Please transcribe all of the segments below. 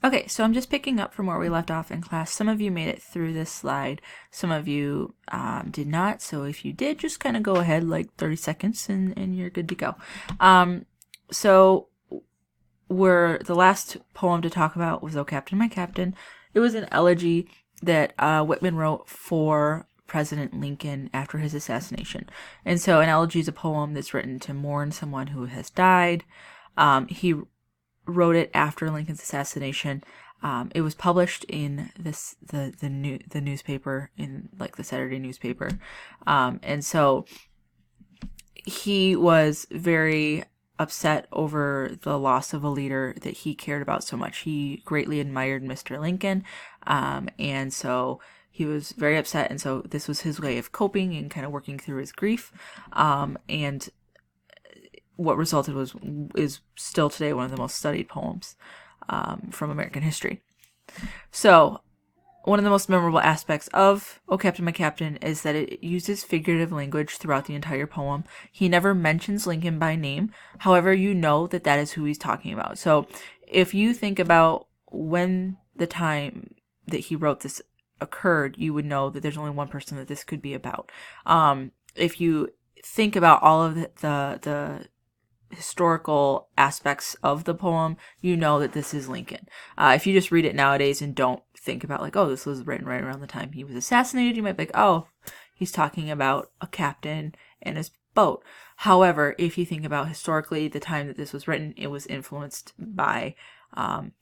Okay, so I'm just picking up from where we left off in class. Some of you made it through this slide, some of you did not. So if you did, just kind of go ahead like 30 seconds and you're good to go. So the last poem to talk about was "Oh Captain, My Captain." It was an elegy that Whitman wrote for President Lincoln after his assassination. And so an elegy is a poem that's written to mourn someone who has died. He wrote it after Lincoln's assassination. It was published in the newspaper, in like the Saturday newspaper, and so he was very upset over the loss of a leader that he cared about so much. He greatly admired Mr. Lincoln, and so he was very upset, and so this was his way of coping and kind of working through his grief, and what resulted is still today one of the most studied poems from American history. So, one of the most memorable aspects of "Oh Captain, My Captain" is that it uses figurative language throughout the entire poem. He never mentions Lincoln by name. However, you know that that is who he's talking about. So, if you think about when the time that he wrote this occurred, you would know that there's only one person that this could be about. If you think about all of the historical aspects of the poem, you know that this is Lincoln. If you just read it nowadays and don't think about like, oh, this was written right around the time he was assassinated, you might be like, oh, he's talking about a captain and his boat. However, if you think about historically the time that this was written, it was influenced by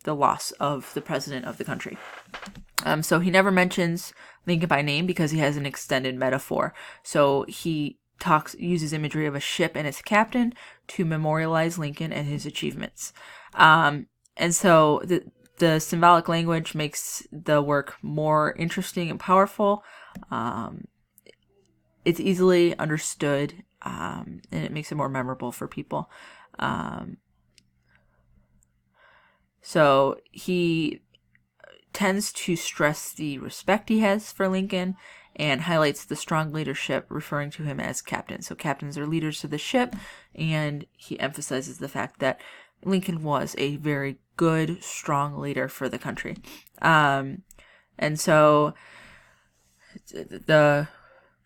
the loss of the president of the country. So he never mentions Lincoln by name because he has an extended metaphor. So he uses imagery of a ship and its captain to memorialize Lincoln and his achievements. And so the symbolic language makes the work more interesting and powerful. It's easily understood, and it makes it more memorable for people. So he tends to stress the respect he has for Lincoln and highlights the strong leadership, referring to him as captain. So captains are leaders of the ship, and he emphasizes the fact that Lincoln was a very good, strong leader for the country. And so the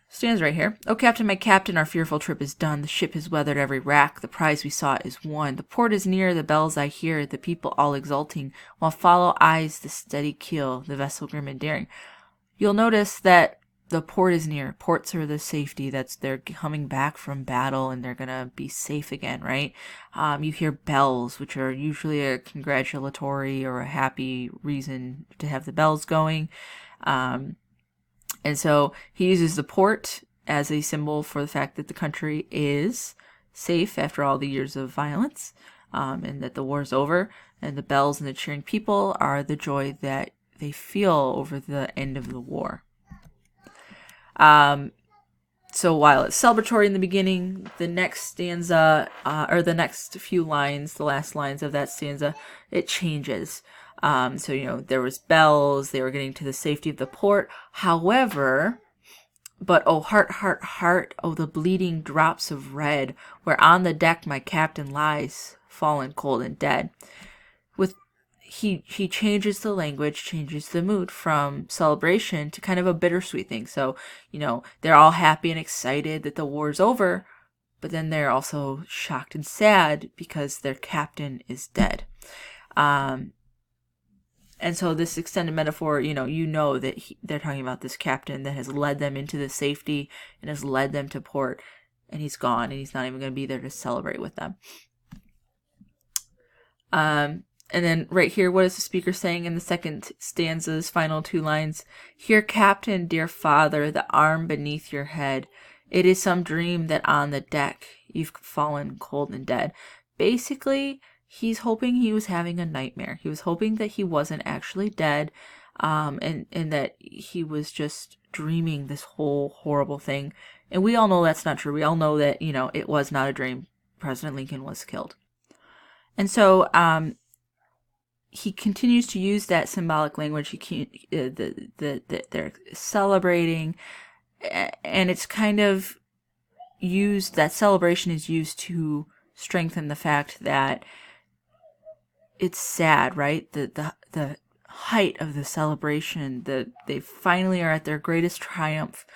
stands right here. "Oh, Captain, my captain, our fearful trip is done. The ship has weathered every rack. The prize we sought is won. The port is near, the bells I hear, the people all exulting, while follow eyes the steady keel, the vessel grim and daring." You'll notice that the port is near. Ports are the safety. They're coming back from battle and they're gonna be safe again, right? You hear bells, which are usually a congratulatory or a happy reason to have the bells going. And so he uses the port as a symbol for the fact that the country is safe after all the years of violence, and that the war is over. And the bells and the cheering people are the joy that they feel over the end of the war. So while it's celebratory in the beginning, the next stanza, or the next few lines, the last lines of that stanza, it changes. So, there was bells, they were getting to the safety of the port. However, but oh, heart, heart, heart, oh, the bleeding drops of red, where on the deck my captain lies, fallen cold and dead. He changes the language, changes the mood from celebration to kind of a bittersweet thing. So, they're all happy and excited that the war's over, but then they're also shocked and sad because their captain is dead. And so this extended metaphor, that they're talking about this captain that has led them into the safety and has led them to port, and he's gone, and he's not even going to be there to celebrate with them. And then right here, what is the speaker saying in the second stanza's final two lines? "Here, captain, dear father, the arm beneath your head. It is some dream that on the deck you've fallen cold and dead." Basically, he's hoping he was having a nightmare. He was hoping that he wasn't actually dead, and that he was just dreaming this whole horrible thing. And we all know that's not true. We all know that, it was not a dream. President Lincoln was killed. And so, he continues to use that symbolic language. They're celebrating, and it's kind of used. That celebration is used to strengthen the fact that it's sad, right? The height of the celebration, that they finally are at their greatest triumph,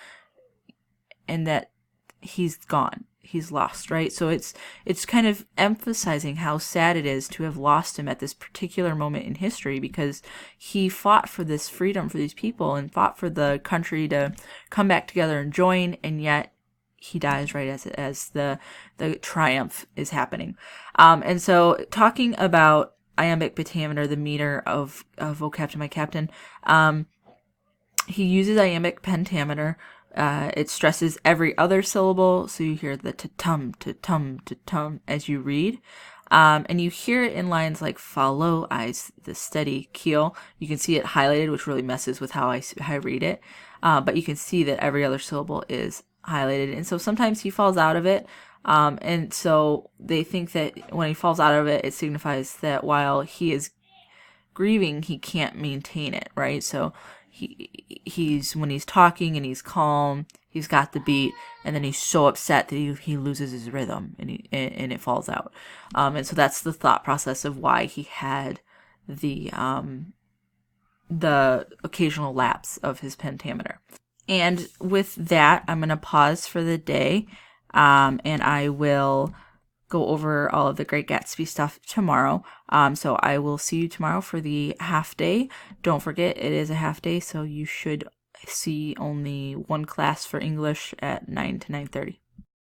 and that he's gone, he's lost, right? So it's kind of emphasizing how sad it is to have lost him at this particular moment in history, because he fought for this freedom for these people and fought for the country to come back together and join, and yet he dies right as the triumph is happening. And so talking about iambic pentameter, the meter of "O Captain, My Captain," he uses iambic pentameter. It stresses every other syllable, so you hear the ta-tum, ta-tum, ta-tum as you read. And you hear it in lines like "follow eyes," the steady keel. You can see it highlighted, which really messes with how I read it. But you can see that every other syllable is highlighted. And so sometimes he falls out of it. And so they think that when he falls out of it, it signifies that while he is grieving, he can't maintain it, right? So he's when he's talking and he's calm, he's got the beat, and then he's so upset that he loses his rhythm and it falls out. And so that's the thought process of why he had the occasional lapse of his pentameter. And with that, I'm going to pause for the day, and I will go over all of the Great Gatsby stuff tomorrow. So I will see you tomorrow for the half day. Don't forget, it is a half day, so you should see only one class for English at 9 to 9:30.